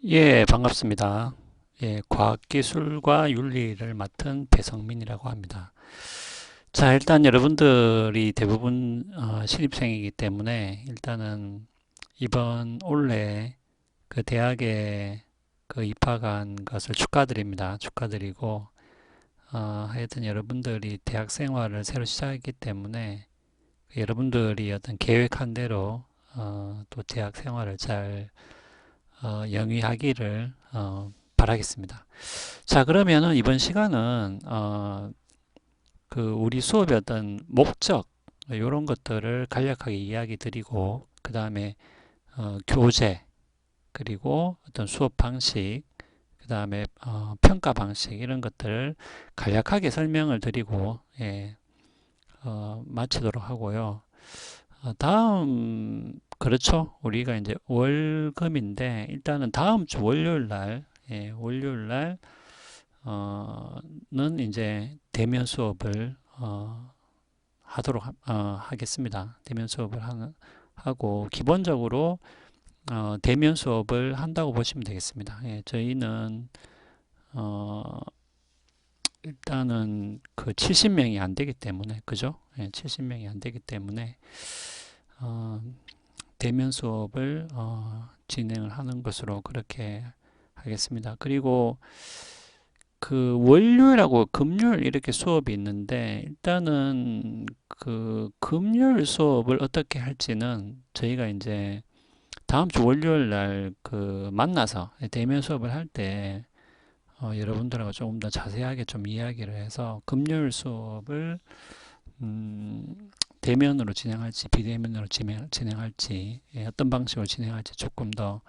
예, 반갑습니다. 예, 과학기술과 윤리를 맡은 배성민이라고 합니다. 자, 일단 여러분들이 대부분 신입생이기 때문에 일단은 이번 올해 그 대학에 그 입학한 것을 축하드립니다. 축하드리고 하여튼 여러분들이 대학 생활을 새로 시작했기 때문에 여러분들이 어떤 계획한 대로 또 대학 생활을 잘 영위하기를 바라겠습니다. 자, 그러면은 이번 시간은 그 우리 수업의 어떤 목적 이런 것들을 간략하게 이야기 드리고 그 다음에 교재 그리고 어떤 수업 방식 그 다음에 평가 방식 이런 것들을 간략하게 설명을 드리고 예, 마치도록 하고요. 다음 그렇죠. 우리가 이제 월금인데 일단은 다음 주 월요일 날 예, 월요일 날 는 이제 대면 수업을 하도록 하겠습니다. 대면 수업을 하고 기본적으로 대면 수업을 한다고 보시면 되겠습니다. 예, 저희는 어, 일단은 그 70명이 안 되기 때문에 그죠? 예, 70명이 안 되기 때문에 어, 대면 수업을 진행을 하는 것으로 그렇게 하겠습니다. 그리고 그 월요일하고 금요일 이렇게 수업이 있는데 일단은 그 금요일 수업을 어떻게 할지는 저희가 이제 다음 주 월요일 날 그 만나서 대면 수업을 할 때 여러분들하고 조금 더 자세하게 좀 이야기를 해서 금요일 수업을 대면으로 진행할지 비대면으로 진행할지 어떤 방식으로 진행할지 조금 더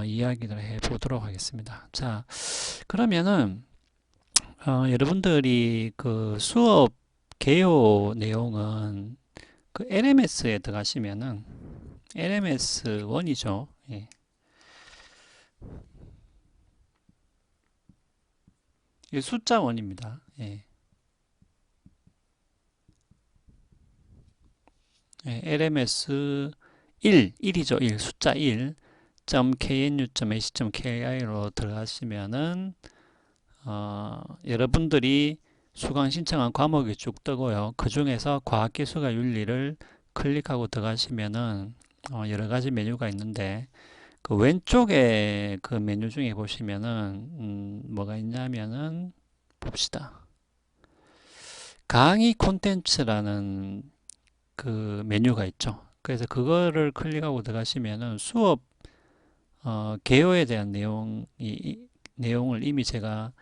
이야기를 해 보도록 하겠습니다. 자, 그러면은 여러분들이 그 수업 개요 내용은 그 LMS에 들어가시면은 LMS 1이죠. 예. 이 숫자 1입니다. 예. 예, LMS 1이죠. 1, 숫자 1. .knu.ac.kri로 들어가시면은 여러분들이 수강 신청한 과목이 쭉 뜨고요. 그 중에서 과학기술과 윤리를 클릭하고 들어가시면은 여러 가지 메뉴가 있는데 그 왼쪽에 그 메뉴 중에 보시면은 뭐가 있냐면은 봅시다. 강의 콘텐츠라는 그 메뉴가 있죠. 그래서 그거를 클릭하고 들어가시면은 수업 개요에 대한 내용을 이미 제가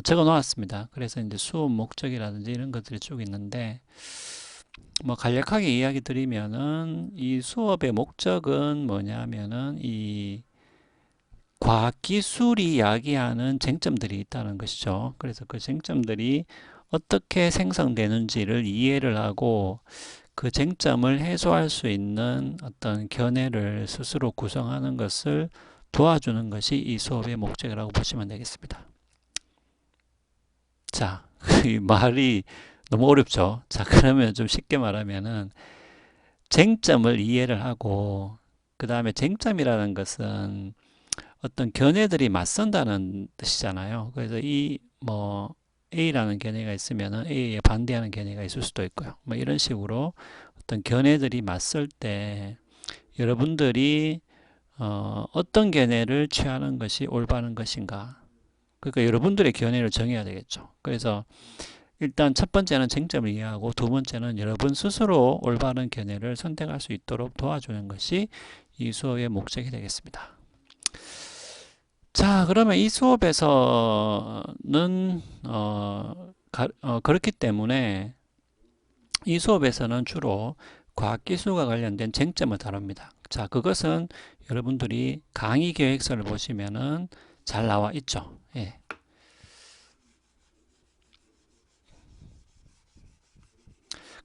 적어 놓았습니다. 그래서 이제 수업 목적이라든지 이런 것들이 쭉 있는데 뭐 간략하게 이야기 드리면은 이 수업의 목적은 뭐냐면은 이 과학기술이 야기하는 쟁점들이 있다는 것이죠. 그래서 그 쟁점들이 어떻게 생성되는지를 이해를 하고 그 쟁점을 해소할 수 있는 어떤 견해를 스스로 구성하는 것을 도와주는 것이 이 수업의 목적이라고 보시면 되겠습니다. 자, 이 말이 너무 어렵죠. 자, 그러면 좀 쉽게 말하면은 쟁점을 이해를 하고 그 다음에 쟁점이라는 것은 어떤 견해들이 맞선다는 뜻이잖아요. 그래서 이 뭐 A라는 견해가 있으면은 A에 반대하는 견해가 있을 수도 있고요. 뭐 이런 식으로 어떤 견해들이 맞설 때 여러분들이 어떤 견해를 취하는 것이 올바른 것인가? 그러니까 여러분들의 견해를 정해야 되겠죠. 그래서 일단 첫 번째는 쟁점을 이해하고 두 번째는 여러분 스스로 올바른 견해를 선택할 수 있도록 도와주는 것이 이 수업의 목적이 되겠습니다. 자, 그러면 이 수업에서는 그렇기 때문에 이 수업에서는 주로 과학기술과 관련된 쟁점을 다룹니다. 자, 그것은 여러분들이 강의 계획서를 보시면은 잘 나와 있죠. 예.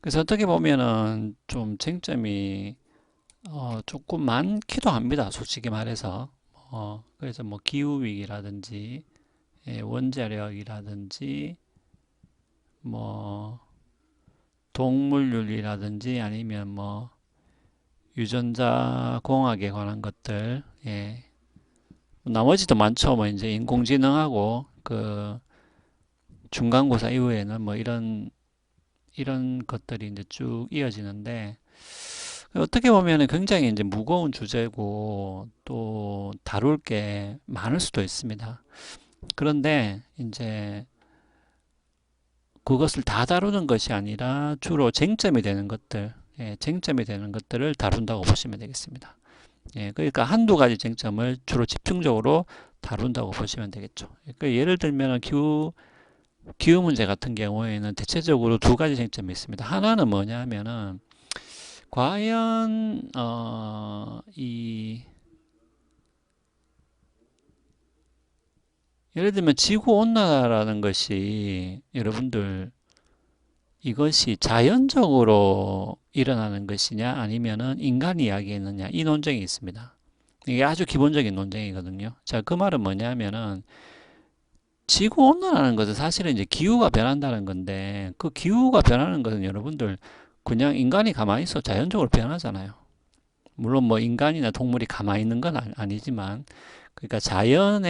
그래서 어떻게 보면은 좀 쟁점이 조금 많기도 합니다. 솔직히 말해서. 그래서 뭐 기후위기라든지, 예, 원자력이라든지, 뭐, 동물윤리라든지 아니면 유전자 공학에 관한 것들, 예, 나머지도 많죠. 뭐 이제 인공지능하고 그 중간고사 이후에는 뭐 이런 것들이 이제 쭉 이어지는데 어떻게 보면은 굉장히 이제 무거운 주제고 또 다룰 게 많을 수도 있습니다. 그런데 이제 그것을 다 다루는 것이 아니라 주로 쟁점이 되는 것들, 쟁점이 되는 것들을 다룬다고 보시면 되겠습니다. 그러니까 한두 가지 쟁점을 주로 집중적으로 다룬다고 보시면 되겠죠. 그러니까 예를 들면 기후 문제 같은 경우에는 대체적으로 두 가지 쟁점이 있습니다. 하나는 뭐냐 하면은 과연 예를 들면 지구 온난화라는 것이 여러분들 이것이 자연적으로 일어나는 것이냐 아니면은 인간이 이야기했느냐 이 논쟁이 있습니다. 이게 아주 기본적인 논쟁이거든요. 자, 그 말은 뭐냐면은 지구 온난화라는 것은 사실은 이제 기후가 변한다는 건데 그 기후가 변하는 것은 여러분들 그냥 인간이 가만히 있어 자연적으로 변하잖아요. 물론 뭐 인간이나 동물이 가만히 있는 건 아니지만 그러니까 자연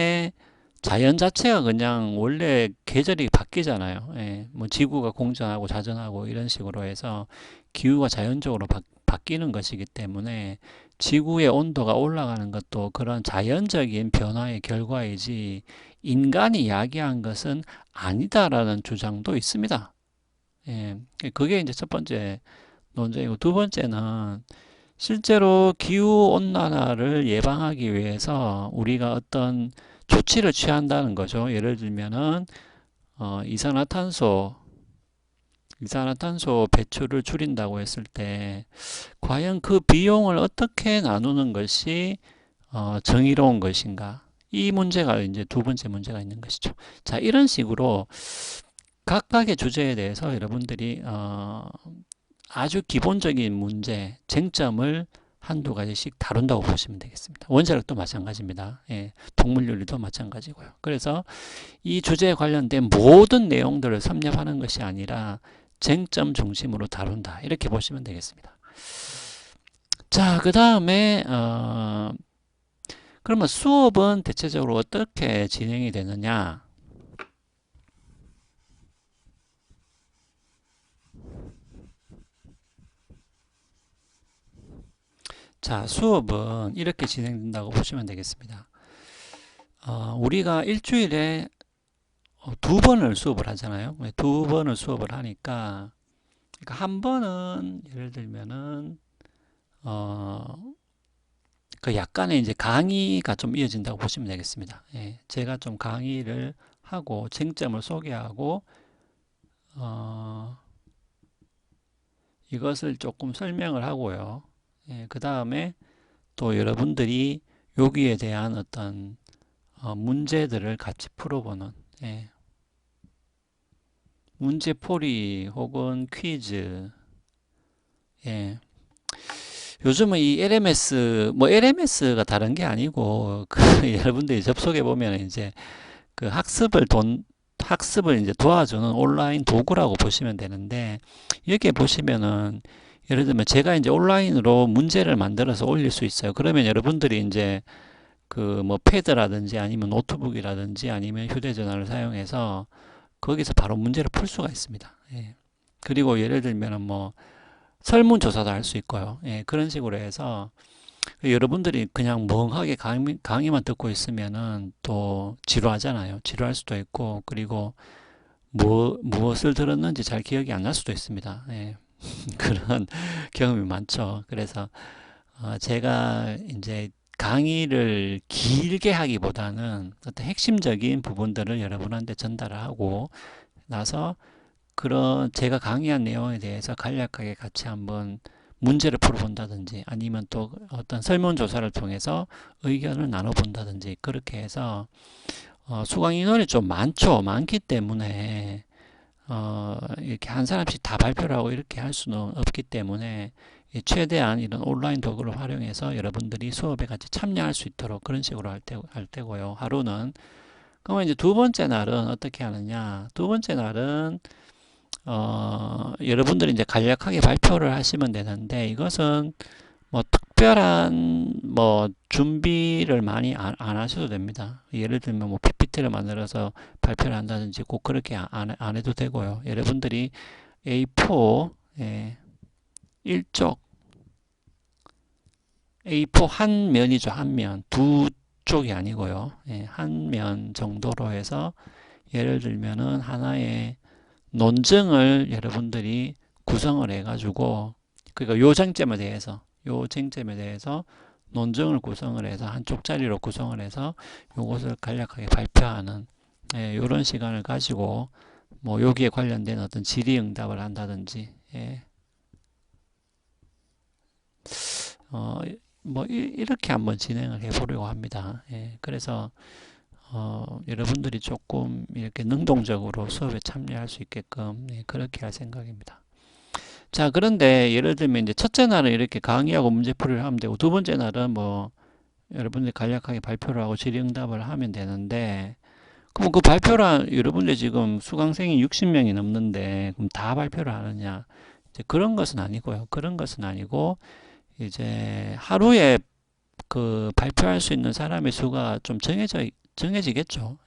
자체가 그냥 원래 계절이 바뀌잖아요. 뭐 지구가 공전하고 자전하고 이런 식으로 해서 기후가 자연적으로 바뀌는 것이기 때문에 지구의 온도가 올라가는 것도 그런 자연적인 변화의 결과이지 인간이 이야기한 것은 아니다라는 주장도 있습니다. 그게 이제 첫 번째 논쟁이고 두 번째는 실제로 기후 온난화를 예방하기 위해서 우리가 어떤 조치를 취한다는 거죠. 예를 들면은 이산화탄소 배출을 줄인다고 했을 때 과연 그 비용을 어떻게 나누는 것이 정의로운 것인가? 이 문제가 이제 두 번째 문제가 있는 것이죠. 자, 이런 식으로 각각의 주제에 대해서 여러분들이 아주 기본적인 문제, 쟁점을 한두 가지씩 다룬다고 보시면 되겠습니다. 원자력도 마찬가지입니다. 동물윤리도 마찬가지고요. 그래서 이 주제에 관련된 모든 내용들을 섭렵하는 것이 아니라 쟁점 중심으로 다룬다. 이렇게 보시면 되겠습니다. 자, 그 다음에 그러면 수업은 대체적으로 어떻게 진행이 되느냐? 자, 수업은 이렇게 진행된다고 보시면 되겠습니다. 우리가 일주일에 두 번을 수업을 하잖아요. 두 번을 수업을 하니까 그러니까 한 번은 예를 들면은 그 약간의 이제 강의가 좀 이어진다고 보시면 되겠습니다. 제가 좀 강의를 하고 쟁점을 소개하고 이것을 조금 설명을 하고요. 그 다음에 또 여러분들이 여기에 대한 어떤 문제들을 같이 풀어보는 문제풀이 혹은 퀴즈. 요즘은 이 LMS가 다른 게 아니고 여러분들이 접속해 보면 이제 그 학습을 이제 도와주는 온라인 도구라고 보시면 되는데 여기에 보시면은 예를 들면 제가 이제 온라인으로 문제를 만들어서 올릴 수 있어요. 그러면 여러분들이 이제 그 뭐 패드라든지 아니면 노트북이라든지 아니면 휴대전화를 사용해서 거기서 바로 문제를 풀 수가 있습니다. 그리고 예를 들면은 뭐 설문조사도 할 수 있고요. 그런 식으로 해서 여러분들이 그냥 멍하게 강의만 듣고 있으면은 또 지루하잖아요. 지루할 수도 있고 그리고 무엇을 들었는지 잘 기억이 안 날 수도 있습니다. 그런 경험이 많죠. 그래서 제가 이제 강의를 길게 하기보다는 어떤 핵심적인 부분들을 여러분한테 전달을 하고 나서 그런 제가 강의한 내용에 대해서 간략하게 같이 한번 문제를 풀어본다든지 아니면 또 어떤 설문조사를 통해서 의견을 나눠본다든지 그렇게 해서 수강 인원이 좀 많기 때문에 이렇게 한 사람씩 다 발표를 하고 이렇게 할 수는 없기 때문에 최대한 이런 온라인 도구를 활용해서 여러분들이 수업에 같이 참여할 수 있도록 그런 식으로 할 때고요. 하루는. 그러면 이제 두 번째 날은 어떻게 하느냐? 두 번째 날은 여러분들이 이제 간략하게 발표를 하시면 되는데 이것은 뭐 특별한 뭐 준비를 많이 안 하셔도 됩니다. 예를 들면 뭐 PPT를 만들어서 발표를 한다든지 꼭 그렇게 안 해도 되고요. 여러분들이 A4 1쪽 A4 한 면이죠. 한 면. 두 쪽이 아니고요. 한 면 정도로 해서 예를 들면은 하나의 논증을 여러분들이 구성을 해가지고 그러니까 요 쟁점에 대해서 논증을 구성을 해서 한 쪽짜리로 구성을 해서 요것을 간략하게 발표하는 이런 시간을 가지고 뭐 여기에 관련된 어떤 질의응답을 한다든지 어, 뭐 이렇게 한번 진행을 해보려고 합니다. 그래서 여러분들이 조금 이렇게 능동적으로 수업에 참여할 수 있게끔 그렇게 할 생각입니다. 자, 그런데 예를 들면 이제 첫째 날은 이렇게 강의하고 문제풀이를 하면 되고 두 번째 날은 뭐 여러분들이 간략하게 발표를 하고 질의응답을 하면 되는데 그럼 그 발표를 여러분들 지금 수강생이 60명이 넘는데 그럼 다 발표를 하느냐? 이제 그런 것은 아니고요. 그런 것은 아니고 이제 하루에 그 발표할 수 있는 사람의 수가 좀 정해지겠죠.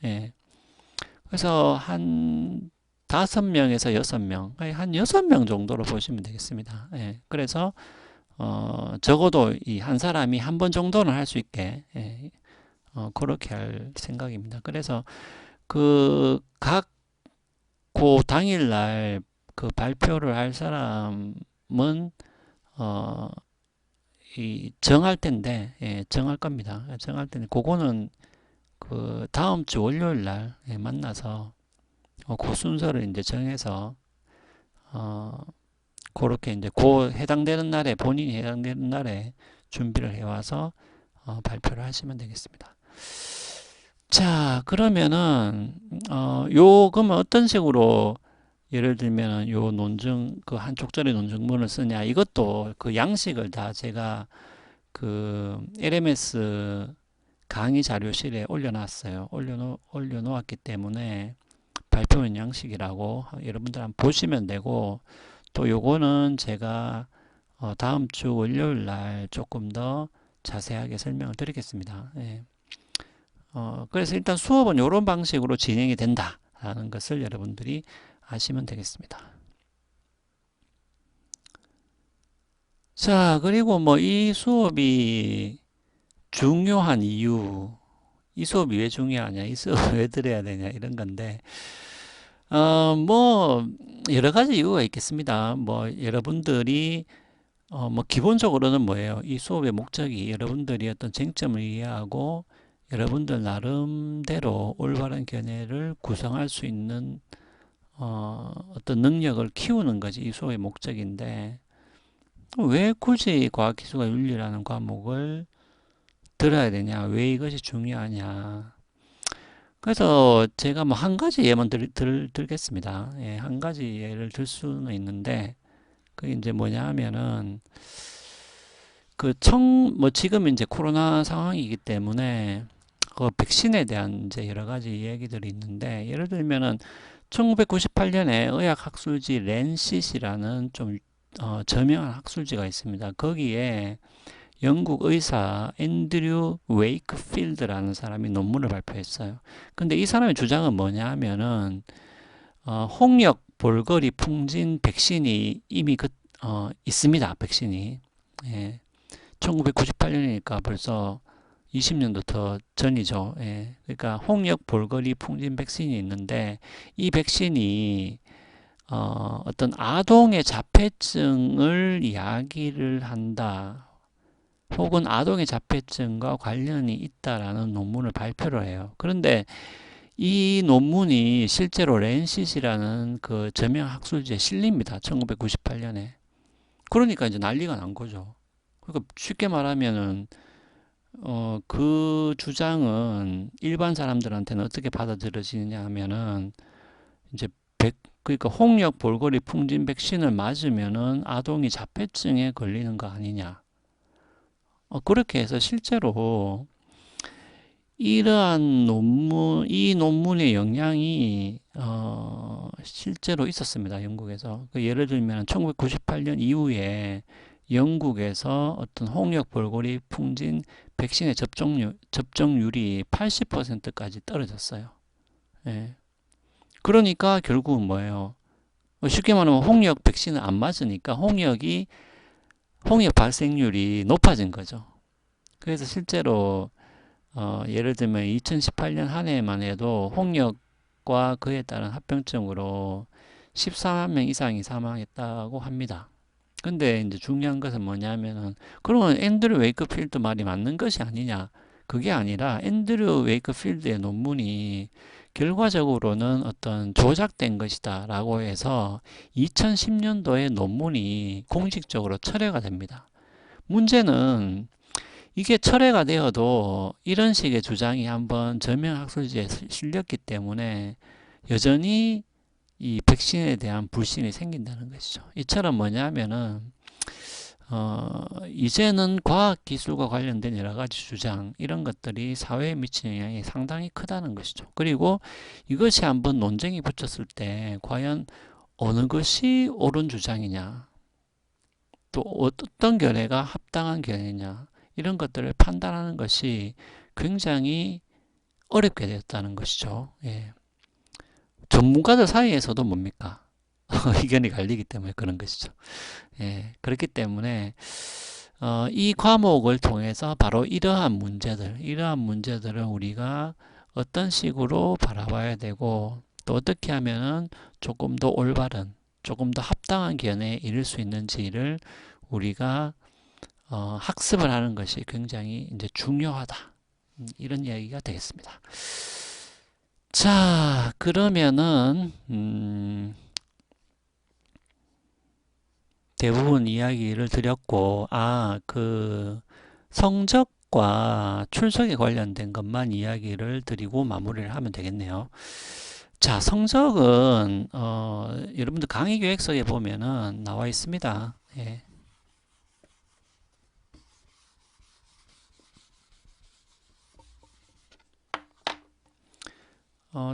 그래서 한 5명에서 6명, 한 6명 정도로 보시면 되겠습니다. 그래서 적어도 이 한 사람이 한 번 정도는 할 수 있게 그렇게 할 생각입니다. 그래서 그 당일날 그 발표를 할 사람은 어, 이 정할 텐데 정할 겁니다. 정할 텐데 그거는 그 다음 주 월요일 날 만나서 그 순서를 이제 정해서 어, 그렇게 이제 그 해당되는 날에 본인이 해당되는 날에 준비를 해와서 발표를 하시면 되겠습니다. 자, 그러면은 그러면 어떤 식으로 예를 들면 요 논증 그 한쪽짜리 논증문을 쓰냐 이것도 그 양식을 다 제가 그 LMS 강의 자료실에 올려놨어요. 올려놓았기 때문에 발표문 양식이라고 여러분들 한번 보시면 되고 또 요거는 제가 다음 주 월요일 날 조금 더 자세하게 설명을 드리겠습니다. 그래서 일단 수업은 이런 방식으로 진행이 된다라는 것을 여러분들이 아시면 되겠습니다. 자, 그리고 뭐 이 수업이 중요한 이유, 이 수업이 왜 중요하냐, 이 수업 왜 들어야 되냐 이런 건데 뭐 여러 가지 이유가 있겠습니다. 뭐 여러분들이 뭐 기본적으로는 뭐예요? 이 수업의 목적이 여러분들이 어떤 쟁점을 이해하고 여러분들 나름대로 올바른 견해를 구성할 수 있는 어떤 능력을 키우는 것이 이 수업의 목적인데 왜 굳이 과학기술과 윤리라는 과목을 들어야 되냐? 왜 이것이 중요하냐? 그래서 제가 뭐 한 가지 예만 들겠습니다. 한 가지 예를 들 수는 있는데 그게 이제 뭐냐 하면은 뭐 지금 이제 코로나 상황이기 때문에 그 백신에 대한 이제 여러 가지 이야기들이 있는데 예를 들면은 1998년에 의학학술지 랜싯이라는 좀 저명한 학술지가 있습니다. 거기에 영국 의사 앤드류 웨이크필드라는 사람이 논문을 발표했어요. 근데 이 사람의 주장은 뭐냐 하면은 홍역, 볼거리, 풍진 백신이 이미 있습니다. 백신이. 1998년이니까 벌써 20년도 더 전이죠. 그러니까 홍역, 볼거리, 풍진 백신이 있는데 이 백신이 어떤 아동의 자폐증을 이야기를 한다. 혹은 아동의 자폐증과 관련이 있다라는 논문을 발표를 해요. 그런데 이 논문이 실제로 랜싯이라는 그 저명 학술지에 실립니다. 1998년에. 그러니까 이제 난리가 난 거죠. 그러니까 쉽게 말하면은 그 주장은 일반 사람들한테는 어떻게 받아들여지느냐 하면은 이제 그러니까 홍역, 볼거리, 풍진 백신을 맞으면은 아동이 자폐증에 걸리는 거 아니냐. 그렇게 해서 실제로 이 논문의 영향이 실제로 있었습니다. 영국에서. 예를 들면 1998년 이후에 영국에서 어떤 홍역 볼고리 풍진 백신의 접종률이 80%까지 떨어졌어요. 예. 그러니까 결국은 뭐예요? 쉽게 말하면 홍역 백신을 안 맞으니까 홍역 발생률이 높아진 거죠. 그래서 실제로 예를 들면 2018년 한 해만 해도 홍역과 그에 따른 합병증으로 14만 명 이상이 사망했다고 합니다. 근데 이제 중요한 것은 뭐냐면은, 그러면 앤드류 웨이크필드 말이 맞는 것이 아니냐? 그게 아니라 앤드류 웨이크필드의 논문이 결과적으로는 어떤 조작된 것이다 라고 해서 2010년도에 논문이 공식적으로 철회가 됩니다. 문제는 이게 철회가 되어도 이런 식의 주장이 한번 저명학술지에 실렸기 때문에 여전히 이 백신에 대한 불신이 생긴다는 것이죠. 이처럼 뭐냐면은 이제는 과학기술과 관련된 여러 가지 주장, 이런 것들이 사회에 미치는 영향이 상당히 크다는 것이죠. 그리고 이것이 한번 논쟁이 붙었을 때 과연 어느 것이 옳은 주장이냐, 또 어떤 견해가 합당한 견해냐, 이런 것들을 판단하는 것이 굉장히 어렵게 되었다는 것이죠. 예. 전문가들 사이에서도 뭡니까? 의견이 갈리기 때문에 그런 것이죠. 예, 그렇기 때문에 이 과목을 통해서 바로 이러한 문제들을 우리가 어떤 식으로 바라봐야 되고, 또 어떻게 하면은 조금 더 올바른, 조금 더 합당한 견해에 이를 수 있는지를 우리가 학습을 하는 것이 굉장히 이제 중요하다. 이런 이야기가 되겠습니다. 자, 그러면은 대부분 이야기를 드렸고, 그 성적과 출석에 관련된 것만 이야기를 드리고 마무리를 하면 되겠네요. 자, 성적은 여러분들 강의 계획서에 보면은 나와 있습니다. 예.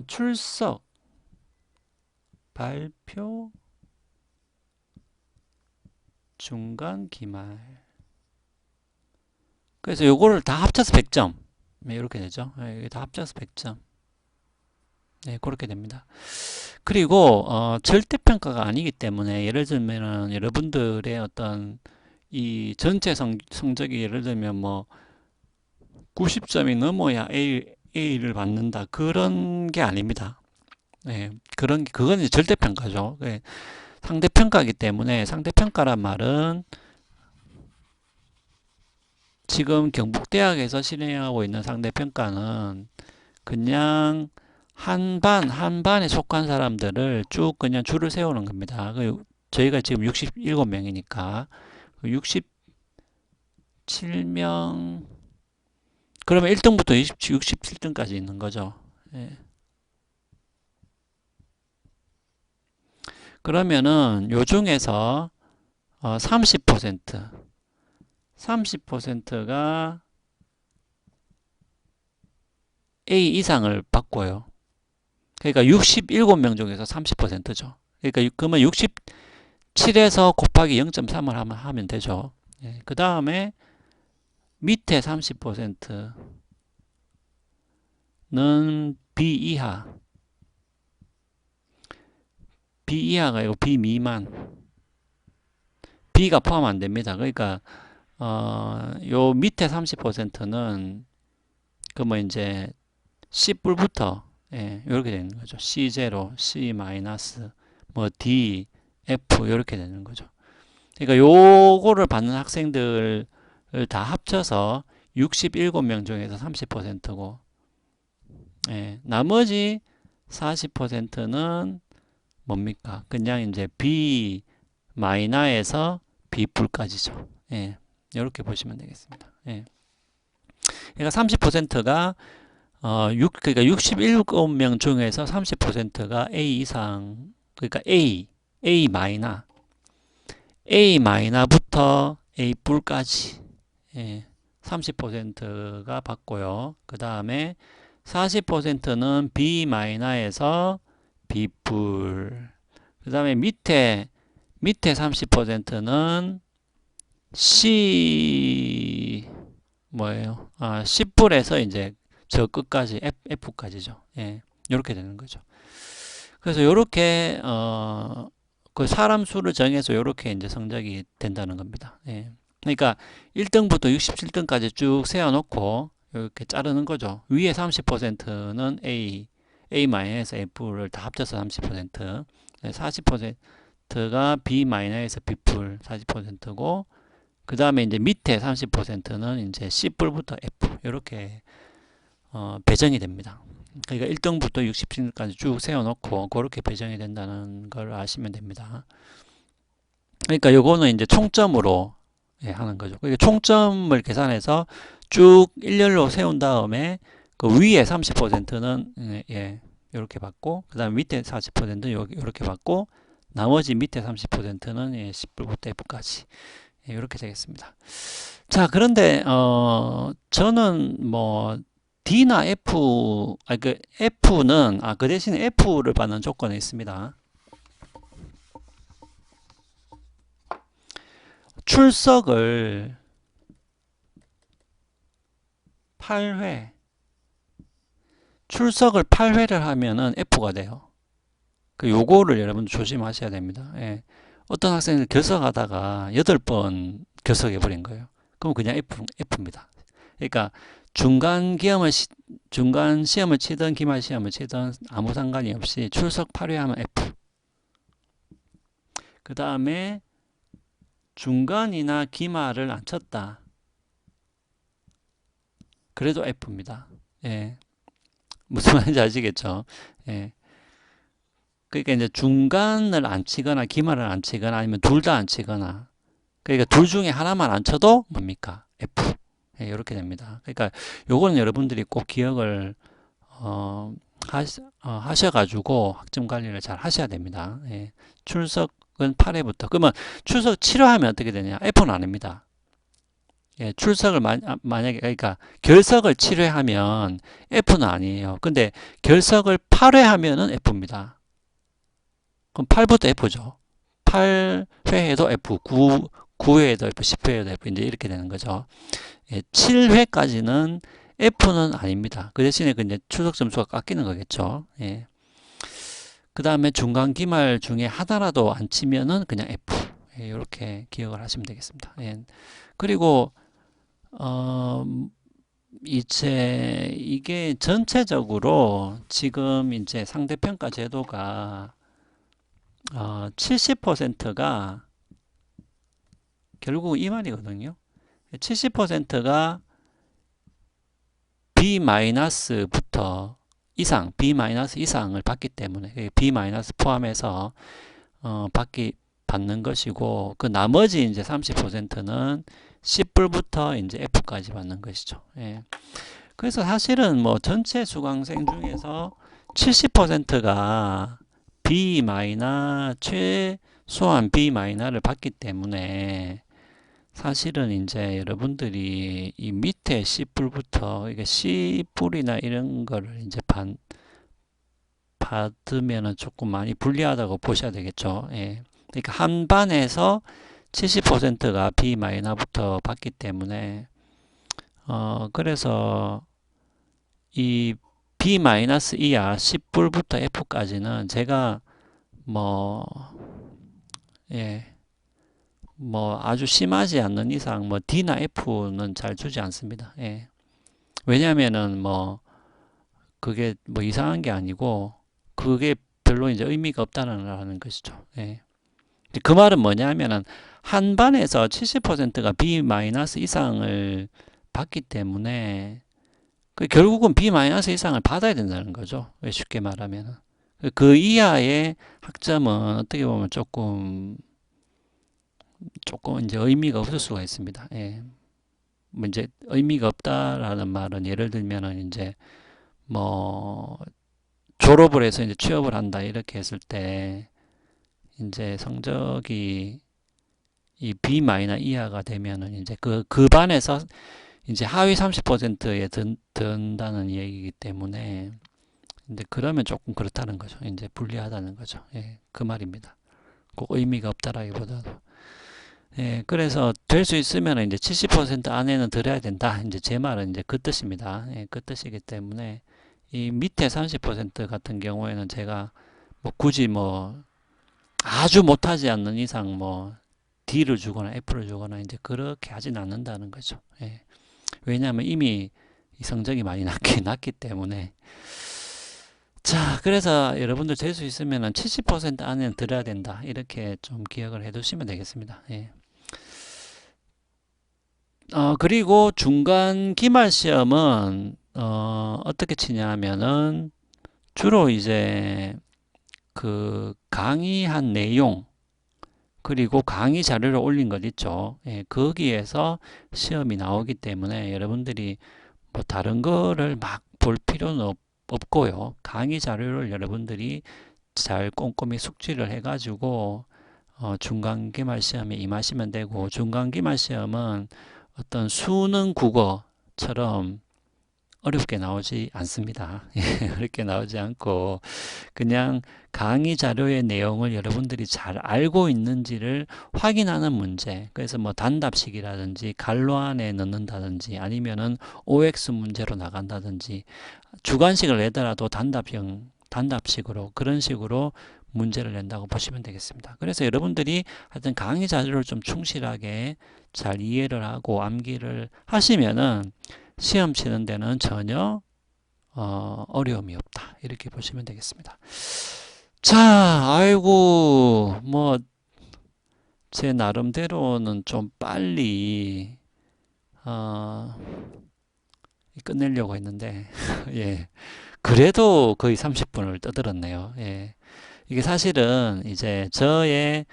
출석, 발표, 중간, 기말. 그래서 요거를 다 합쳐서 100점. 네, 이렇게 되죠. 네, 다 합쳐서 100점. 네, 그렇게 됩니다. 그리고 절대평가가 아니기 때문에, 예를 들면은 여러분들의 어떤 이 전체 성적이 예를 들면 뭐 90점이 넘어야 A를 받는다, 그런 게 아닙니다. 네, 그건 이제 절대평가죠. 네, 상대평가이기 때문에, 상대평가란 말은 지금 경북대학에서 진행하고 있는 상대평가는 그냥 한 반에 속한 사람들을 쭉 그냥 줄을 세우는 겁니다. 저희가 지금 67명이니까 67명, 그러면 1등부터 67등까지 있는 거죠. 예. 그러면은 요 중에서 30%가 A 이상을 받고요. 그러니까 67명 중에서 30%죠. 그러니까 그러면 67에서 곱하기 0.3을 하면 되죠. 예, 그 다음에 밑에 30%는 B 이하, B 이하가 아니고 B 미만, B가 포함 안 됩니다. 그러니까 요 밑에 30%는 그러면 이제 C뿔부터, 예, 이렇게 되는 거죠. C0, C 마이너스, 뭐 D, F 이렇게 되는 거죠. 그러니까 요거를 받는 학생들을 다 합쳐서 67명 중에서 30%고, 예, 나머지 40%는 뭡니까? 그냥 이제 B 마이너에서 B 뿔까지죠. 예, 이렇게 보시면 되겠습니다. 예. 그러니까 30%가 그러니까 67명 중에서 30%가 A 이상, 그러니까 A 마이너, A 마이너부터 A 뿔까지, 예, 30%가 받고요. 그 다음에 40%는 B 마이너에서 B 뿔, 그 다음에 밑에 30%는 C 뭐예요? 10불에서 이제 저 끝까지 F까지죠. 예. 이렇게 되는 거죠. 그래서 요렇게 그 사람 수를 정해서 요렇게 이제 성적이 된다는 겁니다. 예. 그러니까 1등부터 67등까지 쭉 세워놓고 이렇게 자르는 거죠. 위에 30%는 A-F를 다 합쳐서 30%, 40%가 B-B풀 40%고, 그 다음에 이제 밑에 30%는 이제 C뿔부터 F 이렇게 배정이 됩니다. 그러니까 1등부터 60등까지 쭉 세워놓고 그렇게 배정이 된다는 걸 아시면 됩니다. 그러니까 요거는 이제 총점으로 하는 거죠. 그러니까 총점을 계산해서 쭉 일렬로 세운 다음에 그 위에 30%는 이렇게 받고, 그 다음에 밑에 40%는 이렇게 받고, 나머지 밑에 30%는 10불부터 F까지 이렇게 되겠습니다. 자, 그런데 저는 뭐 D나 F, 그 F는 그 대신에 F를 받는 조건이 있습니다. 출석을 8회, 출석을 8회를 하면은 F가 돼요. 요거를 여러분들 조심하셔야 됩니다. 예. 어떤 학생을 결석하다가 8번 결석해 버린 거예요. 그럼 그냥 F입니다. 그러니까 중간 시험을 치든 기말 시험을 치든 아무 상관이 없이 출석 8회 하면 F. 그 다음에 중간이나 기말을 안 쳤다. 그래도 F입니다. 예. 무슨 말인지 아시겠죠? 예. 그러니까 이제 중간을 안 치거나 기말을 안 치거나 아니면 둘 다 안 치거나, 그러니까 둘 중에 하나만 안 쳐도 뭡니까? F. 예, 이렇게 됩니다. 그러니까 요거는 여러분들이 꼭 기억을 하셔가지고 학점 관리를 잘 하셔야 됩니다. 예. 출석은 8회부터. 그러면 출석 7회 하면 어떻게 되냐? F는 아닙니다. 예, 출석을 만약에 그러니까 결석을 7회 하면 F는 아니에요. 근데 결석을 8회 하면은 F입니다. 그럼 8부터 F죠. 8회에도 F, 9회에도 F, 10회에도 F 이제 이렇게 되는 거죠. 예, 7회까지는 F는 아닙니다. 그 대신에 그 이제 출석 점수가 깎이는 거겠죠. 예. 그 다음에 중간 기말 중에 하나라도 안 치면은 그냥 F. 예, 이렇게 기억을 하시면 되겠습니다. 예. 그리고 이제 이게 전체적으로 지금 이제 상대평가 제도가 70%가 결국 이 말이거든요. 70%가 B-부터 이상, B- 이상을 받기 때문에 B- 포함해서 받는 것이고, 그 나머지 이제 30%는 C불부터 이제 F까지 받는 것이죠. 예. 그래서 사실은 뭐 전체 수강생 중에서 70%가 B- 최소한 B-를 받기 때문에 사실은 이제 여러분들이 이 밑에 C뿔부터 이게 C뿔이나 이런 거를 이제 받으면은 조금 많이 불리하다고 보셔야 되겠죠. 예. 그러니까 한 반에서 70%가 B-부터 받기 때문에 그래서 이 B- 이하 10불부터 F까지는 제가 뭐 예, 뭐 아주 심하지 않는 이상 뭐 D나 F는 잘 주지 않습니다. 예. 왜냐면은 뭐 그게 뭐 이상한 게 아니고 그게 별로 이제 의미가 없다는 것이죠. 예. 그 말은 뭐냐면은 한 반에서 70%가 B- 이상을 받기 때문에 결국은 B- 이상을 받아야 된다는 거죠. 쉽게 말하면은 그 이하의 학점은 어떻게 보면 조금 이제 의미가 없을 수가 있습니다. 예. 뭐 이제 의미가 없다라는 말은 예를 들면은 이제 뭐 졸업을 해서 이제 취업을 한다 이렇게 했을 때 이제 성적이 이 B- 이하가 되면은 이제 그 반에서 이제 하위 30%에 든다는 얘기이기 때문에 이제 그러면 조금 그렇다는 거죠. 이제 불리하다는 거죠. 예, 그 말입니다. 꼭 의미가 없다라기보다도. 예, 그래서 될 수 있으면 이제 70% 안에는 들어야 된다. 이제 제 말은 이제 그 뜻입니다. 예, 그 뜻이기 때문에 이 밑에 30% 같은 경우에는 제가 뭐 굳이 뭐 아주 못하지 않는 이상 뭐 D를 주거나 F를 주거나 이제 그렇게 하진 않는다는 거죠. 예. 왜냐하면 이미 이 성적이 많이 낮기 때문에. 자, 그래서 여러분들 될 수 있으면 70% 안에는 들어야 된다. 이렇게 좀 기억을 해 두시면 되겠습니다. 예. 그리고 중간 기말 시험은 어떻게 치냐 하면은 주로 이제 그 강의한 내용 그리고 강의 자료를 올린 것 있죠. 예, 거기에서 시험이 나오기 때문에 여러분들이 뭐 다른 거를 막 볼 필요는 없고요. 강의 자료를 여러분들이 잘 꼼꼼히 숙지를 해가지고 중간 기말 시험에 임하시면 되고, 중간 기말 시험은 어떤 수능 국어처럼 어렵게 나오지 않습니다. 어렵게 나오지 않고 그냥 강의 자료의 내용을 여러분들이 잘 알고 있는지를 확인하는 문제. 그래서 뭐 단답식이라든지 갈로 안에 넣는다든지 아니면은 OX 문제로 나간다든지 주관식을 내더라도 단답식으로 그런 식으로 문제를 낸다고 보시면 되겠습니다. 그래서 여러분들이 하여튼 강의 자료를 좀 충실하게 잘 이해를 하고 암기를 하시면은 시험 치는 데는 전혀 어려움이 없다. 이렇게 보시면 되겠습니다. 자, 아이고, 뭐, 제 나름대로는 좀 빨리, 어, 끝내려고 했는데, 예. 그래도 거의 30분을 떠들었네요. 예. 이게 사실은 이제 저의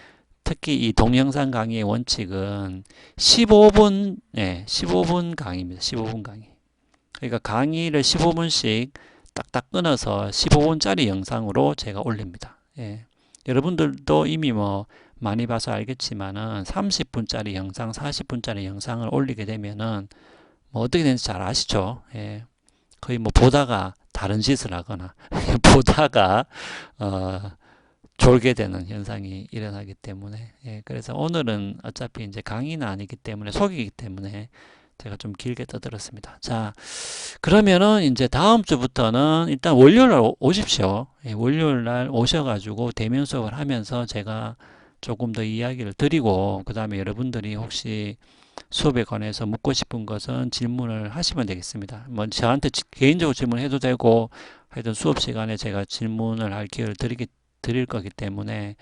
특히 이 동영상 강의의 원칙은 15분, 예, 15분 강의입니다. 15분 강의. 그러니까 강의를 15분씩 딱딱 끊어서 15분짜리 영상으로 제가 올립니다. 예. 여러분들도 이미 뭐 많이 봐서 알겠지만은 30분짜리 영상, 40분짜리 영상을 올리게 되면은 뭐 어떻게 되는지 잘 아시죠? 예. 거의 뭐 보다가 다른 짓을 하거나 보다가 졸게 되는 현상이 일어나기 때문에 예, 그래서 오늘은 어차피 이제 강의는 아니기 때문에 속이기 때문에 제가 좀 길게 떠들었습니다. 자, 그러면은 이제 다음 주부터는 일단 월요일 날 오십시오. 예, 월요일 날 오셔가지고 대면 수업을 하면서 제가 조금 더 이야기를 드리고 그 다음에 여러분들이 혹시 수업에 관해서 묻고 싶은 것은 질문을 하시면 되겠습니다. 뭐 저한테 개인적으로 질문해도 되고 하여튼 수업 시간에 제가 질문을 할 기회를 드릴 거기 때문에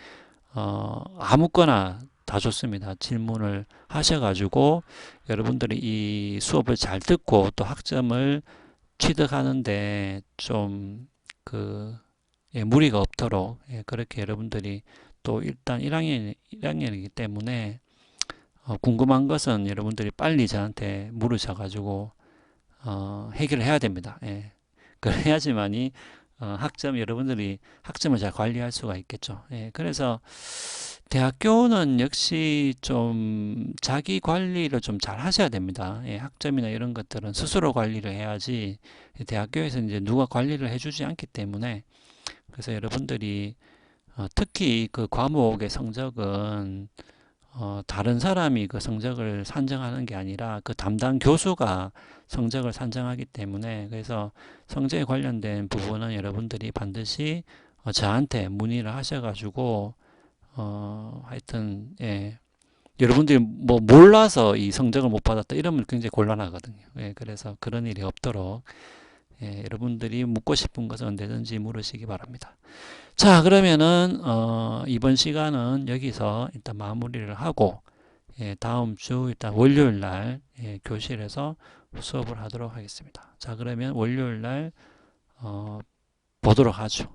아무거나 다 좋습니다. 질문을 하셔가지고 여러분들이 이 수업을 잘 듣고 또 학점을 취득하는데 좀 예, 무리가 없도록 예, 그렇게 여러분들이 또 일단 1학년이기 때문에 궁금한 것은 여러분들이 빨리 저한테 물으셔가지고 해결을 해야 됩니다. 예. 그래야지만이 여러분들이 학점을 잘 관리할 수가 있겠죠. 예. 그래서 대학교는 역시 좀 자기 관리를 좀 잘 하셔야 됩니다. 예. 학점이나 이런 것들은 스스로 관리를 해야지 대학교에서 이제 누가 관리를 해주지 않기 때문에 그래서 여러분들이 특히 그 과목의 성적은 다른 사람이 그 성적을 산정하는 게 아니라 그 담당 교수가 성적을 산정하기 때문에 그래서 성적에 관련된 부분은 여러분들이 반드시 저한테 문의를 하셔가지고 하여튼 예, 여러분들이 뭐 몰라서 이 성적을 못 받았다 이러면 굉장히 곤란하거든요. 예, 그래서 그런 일이 없도록 예, 여러분들이 묻고 싶은 것은 언제든지 물으시기 바랍니다. 자, 그러면은 이번 시간은 여기서 일단 마무리를 하고 예, 다음 주 일단 월요일 날 예, 교실에서 수업을 하도록 하겠습니다. 자, 그러면 월요일 날 보도록 하죠.